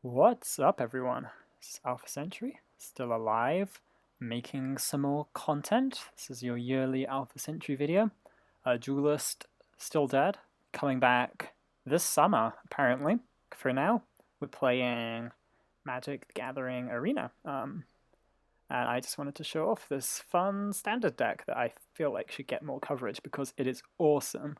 What's up, everyone? It's Alpha Sentry, still alive, making some more content. This is your yearly Alpha Sentry video. Duelist, still dead, coming back this summer, apparently. For now, we're playing Magic the Gathering Arena. And I just wanted to show off this fun standard deck that I feel like should get more coverage because it is awesome.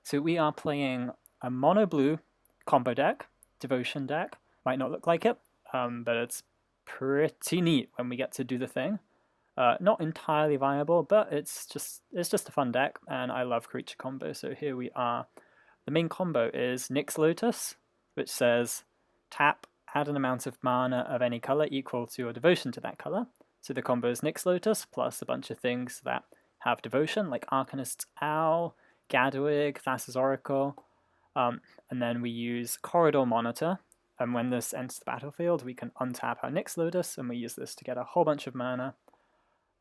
So we are playing a mono blue combo deck, devotion deck. Might not look like it, but it's pretty neat when we get to do the thing. Not entirely viable, but it's just a fun deck, and I love creature combo. So here we are. The main combo is Nyx Lotus, which says tap, add an amount of mana of any color equal to your devotion to that color. So the combo is Nyx Lotus plus a bunch of things that have devotion, like Arcanist's Owl, Gadwig, Thassa's Oracle, and then we use Corridor Monitor. And when this enters the battlefield, we can untap our Nyx Lotus, and we use this to get a whole bunch of mana.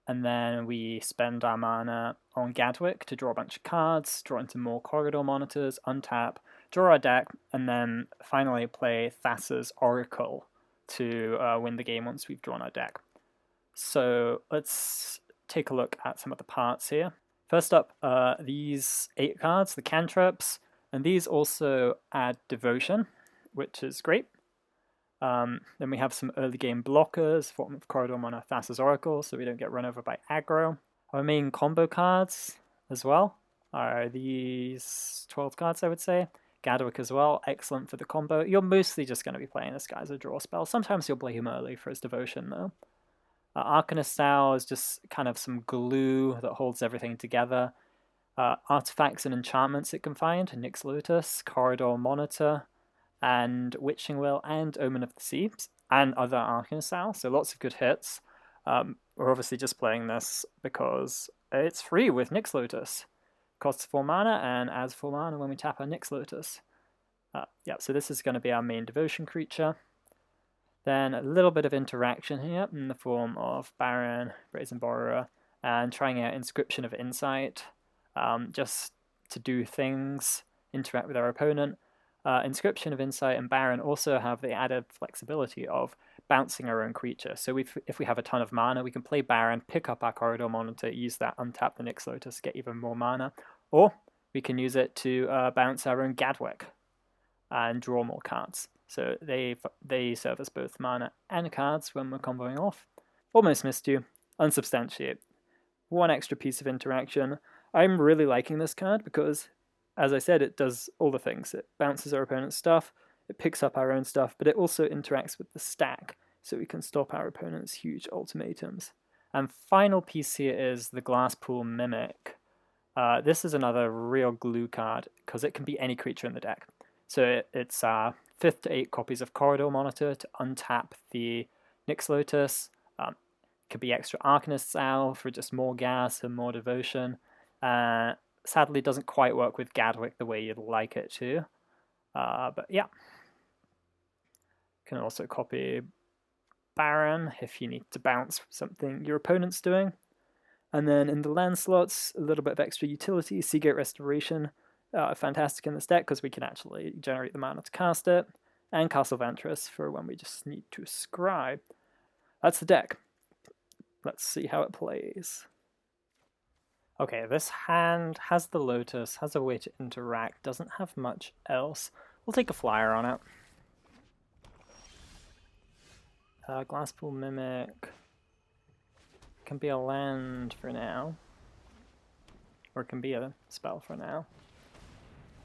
And then we spend our mana on Gadwig to draw a bunch of cards, draw into more Corridor Monitors, untap, draw our deck, and then finally play Thassa's Oracle to win the game once we've drawn our deck. So let's take a look at some of the parts here. First up, these 8 cards, the cantrips, and these also add devotion, which is great. Then we have some early game blockers, form of Corridor Mana, Thassa's Oracle, so we don't get run over by aggro. Our main combo cards as well are these 12 cards, I would say. Gadwig as well, excellent for the combo. You're mostly just going to be playing this guy as a draw spell. Sometimes you'll play him early for his devotion, though. Arcanist's Owl is just kind of some glue that holds everything together. Artifacts and enchantments it can find, Nyx Lotus, Corridor Monitor, and Witching Will and Omen of the Sea, and other Arcanist's Owl, so lots of good hits. We're obviously just playing this because it's free with Nyx Lotus. Costs 4 mana and adds 4 mana when we tap our Nyx Lotus. So this is going to be our main devotion creature. Then a little bit of interaction here in the form of Baron, Brazen Borrower, and trying out Inscription of Insight, just to do things, interact with our opponent. Inscription of Insight and Baron also have the added flexibility of bouncing our own creature. So if we have a ton of mana, we can play Baron, pick up our Corridor Monitor, use that, untap the Nyx Lotus, get even more mana. Or we can use it to bounce our own Gadwig and draw more cards. So they serve as both mana and cards when we're comboing off. Almost missed you. Unsubstantiate. One extra piece of interaction. I'm really liking this card because, as I said, it does all the things. It bounces our opponent's stuff, it picks up our own stuff, but it also interacts with the stack, so we can stop our opponent's huge ultimatums. And final piece here is the Glasspool Mimic. This is another real glue card, because it can be any creature in the deck. So it's 5th to 8 copies of Corridor Monitor to untap the Nyx Lotus. Could be extra Arcanist's Owl for just more gas and more devotion. Sadly, it doesn't quite work with Gadwig the way you'd like it to. But yeah. Can also copy Baron if you need to bounce something your opponent's doing. And then in the land slots, a little bit of extra utility. Seagate Restoration, fantastic in this deck because we can actually generate the mana to cast it. And Castle Ventress for when we just need to scry. That's the deck. Let's see how it plays. Okay, this hand has the Lotus, has a way to interact, doesn't have much else. We'll take a flyer on it. Glasspool Mimic can be a land for now, or it can be a spell for now.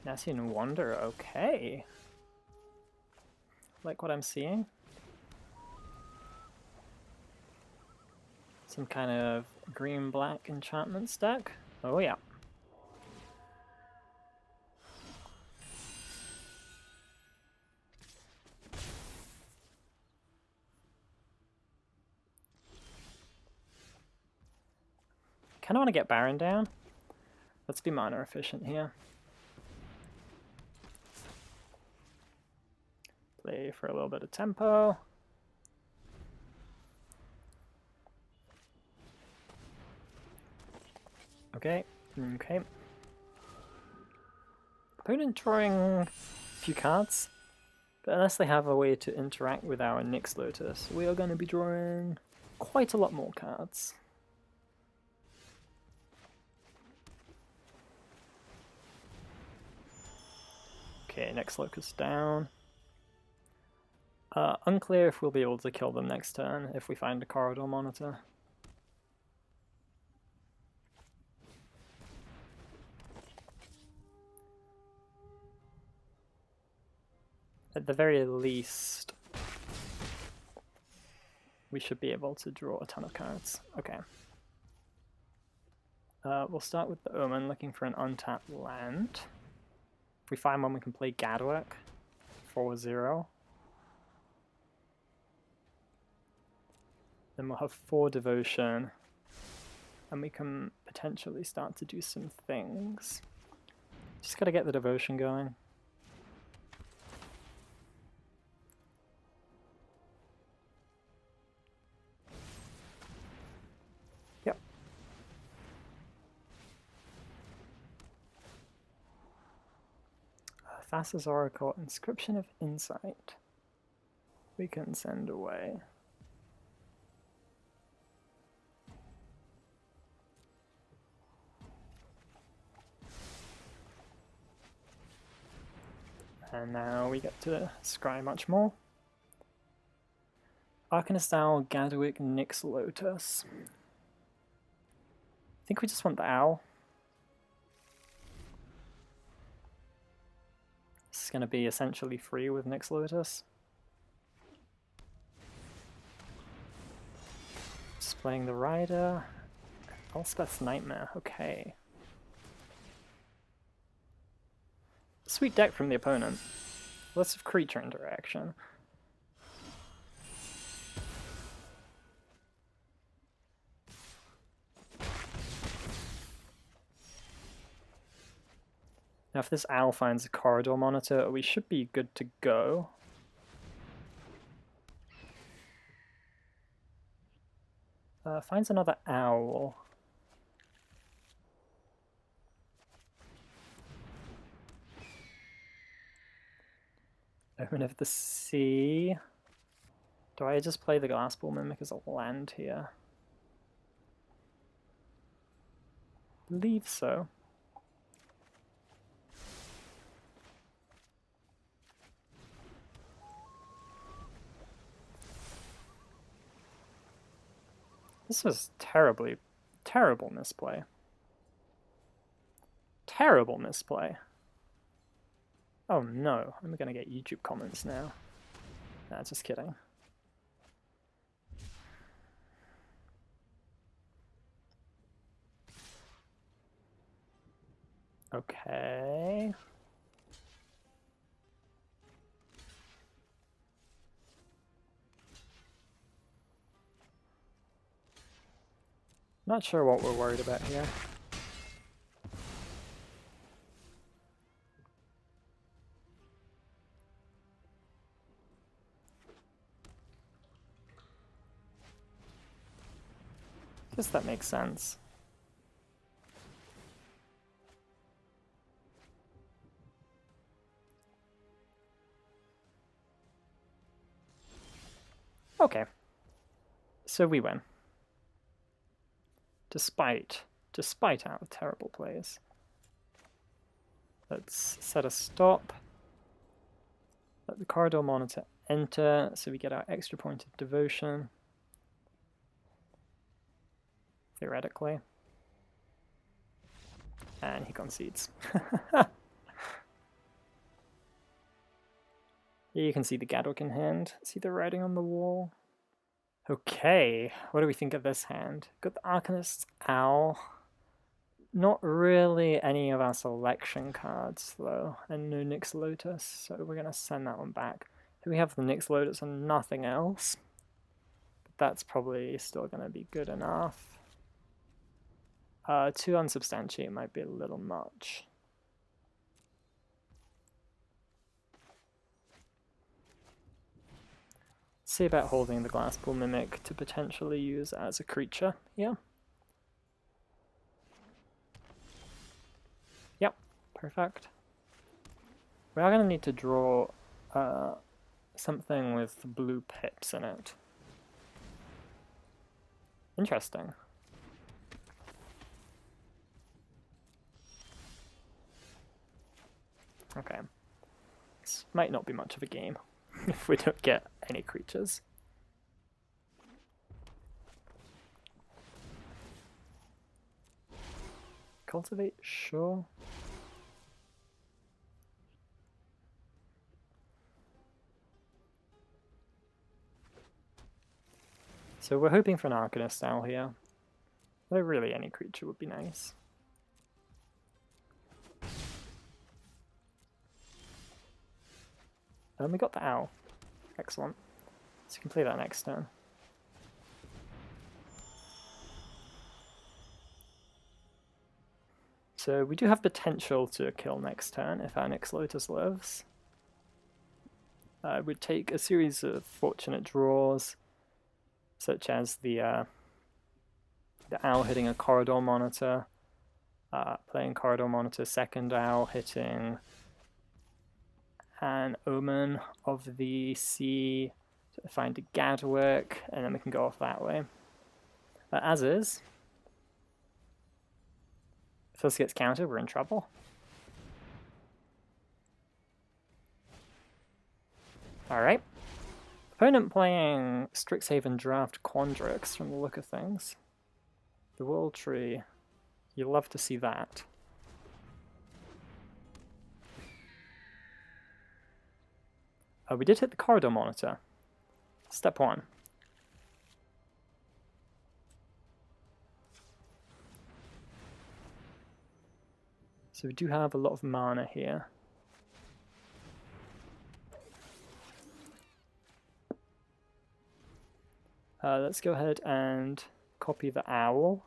Nassian Wonder, okay. Like what I'm seeing. Some kind of green-black enchantment stack. Oh yeah. Kind of want to get Baron down. Let's be mana efficient here. Play for a little bit of tempo. Okay. Opponent drawing a few cards. But unless they have a way to interact with our Nyx Lotus, we are going to be drawing quite a lot more cards. Okay, Nyx Lotus down. Unclear if we'll be able to kill them next turn if we find a corridor monitor. At the very least, we should be able to draw a ton of cards. Okay. We'll start with the Omen, looking for an untapped land. If we find one, we can play Gadwick, 4-0. Then we'll have 4 Devotion, and we can potentially start to do some things. Just gotta get the Devotion going. Yep. Thassa's Oracle, Inscription of Insight. We can send away. And now we get to scry much more. Arcanist Owl, Gadwick, Nyx Lotus. I think we just want the Owl. This is going to be essentially free with Nyx Lotus. Just playing the Rider. Elspeth's Nightmare, okay. Sweet deck from the opponent. Lots of creature interaction. Now if this owl finds a corridor monitor, we should be good to go. Finds another owl. Omen of the Sea. Do I just play the Glassball Mimic as a land here? Believe so. This was terrible misplay. Terrible misplay. Oh no, I'm gonna get YouTube comments now. Nah, just kidding. Okay. Not sure what we're worried about here. Guess that makes sense. Okay. So we win. Despite our terrible plays. Let's set a stop. Let the corridor monitor enter, so we get our extra point of devotion. Theoretically. And he concedes. You can see the Gadwick in hand. See the writing on the wall. Okay, what do we think of this hand? Got the Arcanist's Owl. Not really any of our selection cards, though, and no Nyx Lotus, so we're going to send that one back. We have the Nyx Lotus and nothing else, but that's probably still going to be good enough. 2 unsubstantiate might be a little much. See about holding the Glassball Mimic to potentially use as a creature, yeah. Yep, perfect. We are going to need to draw something with blue pips in it. Interesting. Okay. This might not be much of a game if we don't get any creatures. Cultivate, sure. So we're hoping for an Arcanist Owl here. Though really any creature would be nice. And we got the Owl. Excellent. So you can play that next turn. So we do have potential to kill next turn if our Nyx Lotus lives. It would take a series of fortunate draws, such as the Owl hitting a Corridor Monitor, playing Corridor Monitor, second Owl hitting an Omen of the Sea, to find a Gadwick, and then we can go off that way. As is, if this gets countered, we're in trouble. Alright. Opponent playing Strixhaven Draft Quandrix from the look of things. The World Tree. You love to see that. We did hit the Corridor Monitor. Step 1. So we do have a lot of mana here. Let's go ahead and copy the Owl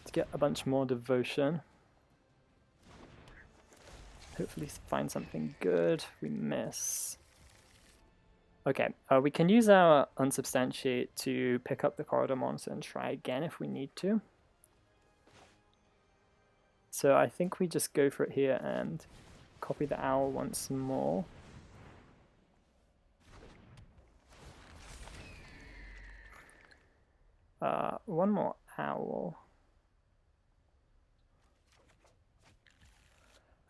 to get a bunch more devotion. Hopefully find something good. We miss. Okay, we can use our Unsubstantiate to pick up the Corridor Monitor and try again if we need to. So I think we just go for it here and copy the Owl once more. One more Owl.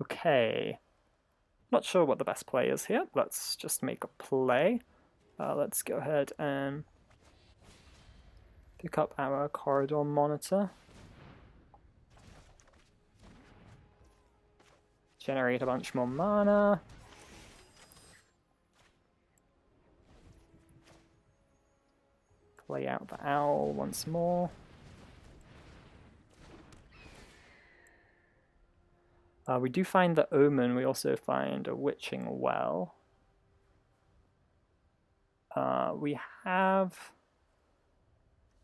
Okay. Not sure what the best play is here. Let's just make a play. Let's go ahead and pick up our Corridor Monitor. Generate a bunch more mana. Play out the Owl once more. We do find the Omen, we also find a Witching Well. We have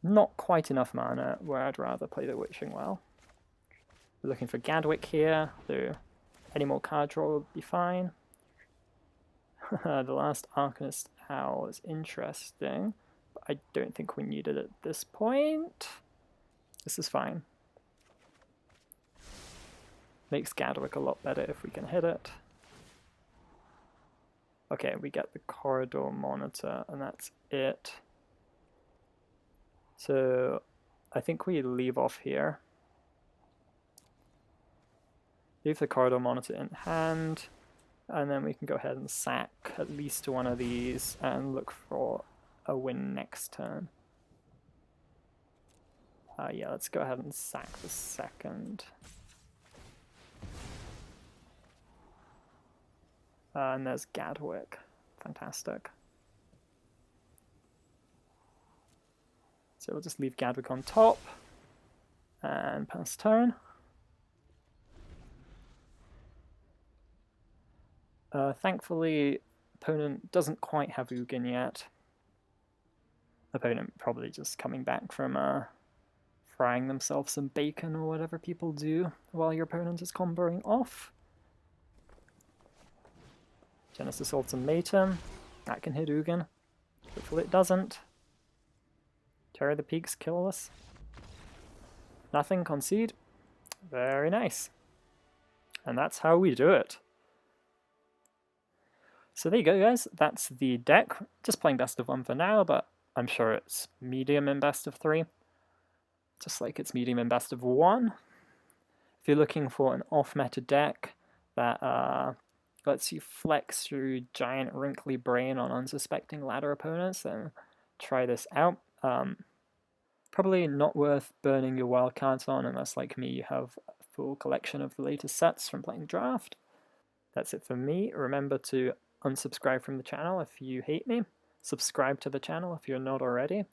not quite enough mana where I'd rather play the Witching Well. We're looking for Gadwick here, though any more card draw would be fine. The last Arcanist Owl is interesting, but I don't think we need it at this point. This is fine. Makes Gadwick a lot better if we can hit it. Okay, we get the Corridor Monitor, and that's it. So I think we leave off here. Leave the Corridor Monitor in hand, and then we can go ahead and sack at least one of these and look for a win next turn. Yeah, let's go ahead and sack the second. And there's Gadwick. Fantastic. So we'll just leave Gadwick on top and pass turn. Thankfully, opponent doesn't quite have Ugin yet. Opponent probably just coming back from frying themselves some bacon or whatever people do while your opponent is comboing off. Genesis Ultimatum. That can hit Ugin. Hopefully it doesn't. Terror the Peaks kill us. Nothing, concede. Very nice. And that's how we do it. So there you go, guys. That's the deck. Just playing best of 1 for now, but I'm sure it's medium in best of 3. Just like it's medium in best of 1. If you're looking for an off-meta deck that lets you flex through giant wrinkly brain on unsuspecting ladder opponents, then try this out. Probably not worth burning your wildcards on unless, like me, you have a full collection of the latest sets from playing Draft. That's it for me. Remember to unsubscribe from the channel if you hate me. Subscribe to the channel if you're not already.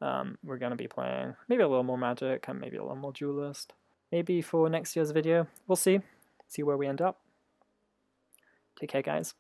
We're going to be playing maybe a little more Magic and maybe a little more Duelist. Maybe for next year's video. We'll see. See where we end up. Take care, guys.